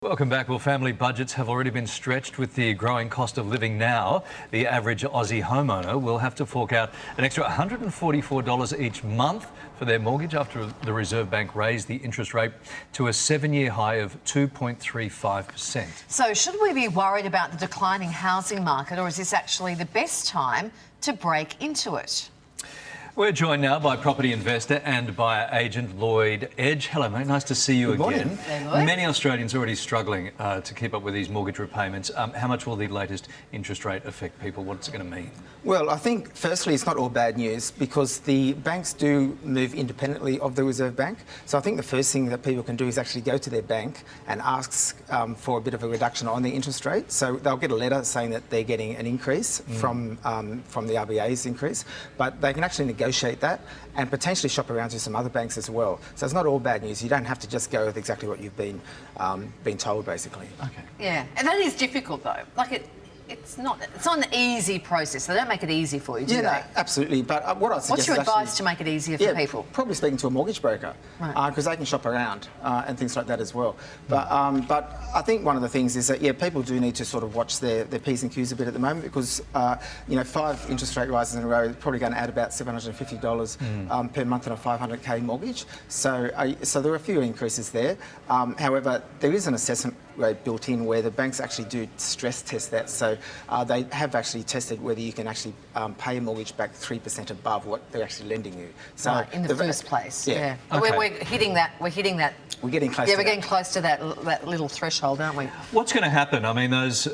Welcome back. Well, family budgets have already been stretched with the growing cost of living now. The average Aussie homeowner will have to fork out an extra $144 each month for their mortgage after the Reserve Bank raised the interest rate to a 7-year high of 2.35%. So should we be worried about the declining housing market, or is this actually the best time to break into it? We're joined now by property investor and buyer agent Lloyd Edge. Hello, mate. Nice to see you again. Many Australians are already struggling to keep up with these mortgage repayments. How much will the latest interest rate affect people? What's it going to mean? Well, I think, firstly, it's not all bad news because the banks do move independently of the Reserve Bank. So I think the first thing that people can do is actually go to their bank and ask for a bit of a reduction on the interest rate. So they'll get a letter saying that they're getting an increase from the RBA's increase, but they can actually negotiate that and potentially shop around to some other banks as well. So it's not all bad news. You don't have to just go with exactly what you've been told, basically. Okay. Yeah, and that is difficult though. Like it's not an easy process. They don't make it easy for you, do they? No, absolutely. But what I suggest What's your is advice to make it easier for people? Probably speaking to a mortgage broker, because they can shop around and things like that as well. But I think one of the things is that people do need to sort of watch their P's and Q's a bit at the moment because 5 interest rate rises in a row is probably going to add about $750 per month on a $500K mortgage. So there are a few increases there. However, there is an assessment rate built in where the banks actually do stress test that. So they have actually tested whether you can actually pay a mortgage back 3% above what they're actually lending you. So in the first place. Yeah. Okay. We're hitting that. We're getting close. Yeah, we're getting close to that little threshold, aren't we? What's going to happen? I mean, those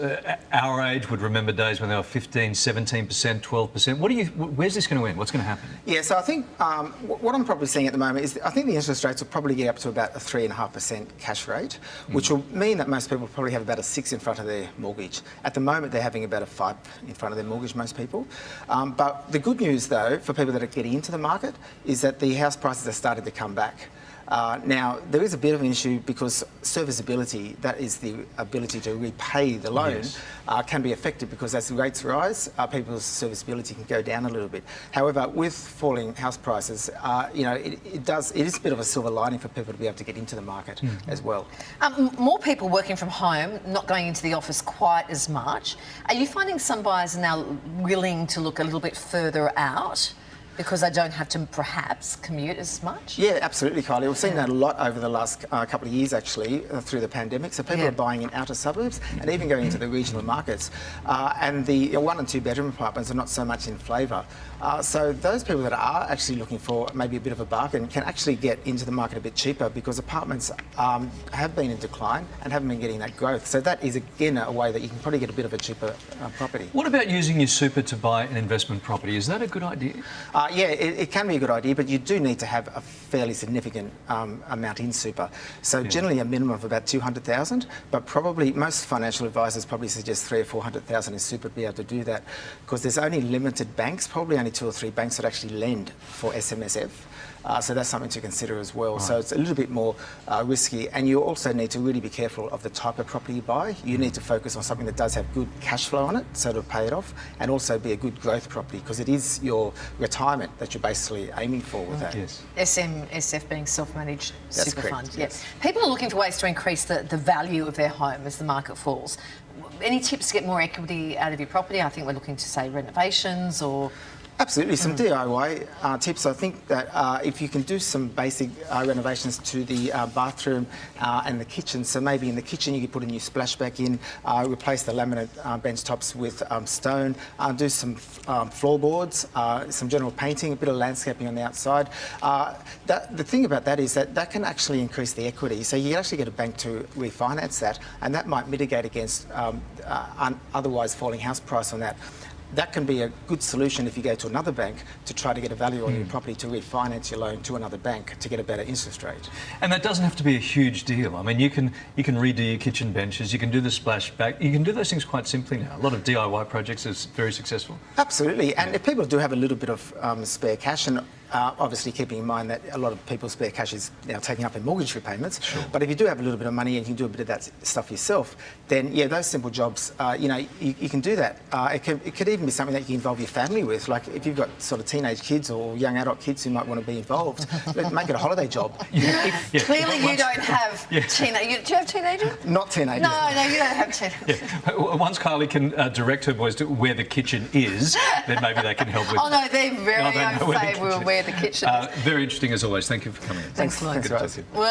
our age would remember days when they were 15, 17%, 12%. Where's this going to end? What's going to happen? Yeah, so I think what I'm probably seeing at the moment is I think the interest rates will probably get up to about a 3.5% cash rate, which will mean that most people probably have about a 6 in front of their mortgage. At the moment, they're having about a 5 in front of their mortgage, most people. But the good news, though, for people that are getting into the market is that the house prices are starting to come back. Now, there is a bit of an issue because serviceability, that is the ability to repay the loan, can be affected because as the rates rise, people's serviceability can go down a little bit. However, with falling house prices, it is a bit of a silver lining for people to be able to get into the market as well. More people working from home, not going into the office quite as much. Are you finding some buyers are now willing to look a little bit further out because they don't have to perhaps commute as much? Yeah, absolutely, Kylie. We've seen that a lot over the last couple of years, actually, through the pandemic. So people are buying in outer suburbs and even going into the regional markets. And the 1 and 2 bedroom apartments are not so much in flavour. So those people that are actually looking for maybe a bit of a bargain can actually get into the market a bit cheaper because apartments have been in decline and haven't been getting that growth. So that is, again, a way that you can probably get a bit of a cheaper property. What about using your super to buy an investment property? Is that a good idea? It can be a good idea, but you do need to have a fairly significant amount in super. So generally a minimum of about 200,000, but probably most financial advisors probably suggest 300,000 or 400,000 in super to be able to do that because there's only limited banks, probably only 2 or 3 banks that actually lend for SMSF. So that's something to consider as well. Right. So it's a little bit more risky, and you also need to really be careful of the type of property you buy. You need to focus on something that does have good cash flow on it, so to pay it off, and also be a good growth property because it is your retirement that you're basically aiming for with that. Yes. SMSF being self-managed super fund. Yes. People are looking for ways to increase the value of their home as the market falls. Any tips to get more equity out of your property? I think we're looking to say renovations or... Absolutely, some DIY tips. I think that if you can do some basic renovations to the bathroom and the kitchen, so maybe in the kitchen you could put a new splashback in, replace the laminate bench tops with stone, do some floorboards, some general painting, a bit of landscaping on the outside. The thing about that is that can actually increase the equity. So you can actually get a bank to refinance that, and that might mitigate against otherwise falling house price on that. That can be a good solution if you go to another bank to try to get a value on your property to refinance your loan to another bank to get a better interest rate. And that doesn't have to be a huge deal. I mean, you can redo your kitchen benches, you can do the splashback, you can do those things quite simply now. A lot of DIY projects are very successful. Absolutely, and if people do have a little bit of spare cash, and obviously keeping in mind that a lot of people's spare cash is now taking up in mortgage repayments. But if you do have a little bit of money and you can do a bit of that stuff yourself, then yeah, those simple jobs, you can do that. It could even be something that you can involve your family with. Like if you've got sort of teenage kids or young adult kids who might want to be involved, make it a holiday job. Clearly you don't have teenagers. Do you have teenagers? Not teenagers. No, you don't have teenagers. Yeah. Once Kylie can direct her boys to where the kitchen is, then maybe they can help with. Oh no, they're very No, they know au where the fait kitchen with is. where the kitchen is. Very interesting as always. Thank you for coming in. Thanks, Lloyd. Thanks, Rose. Well,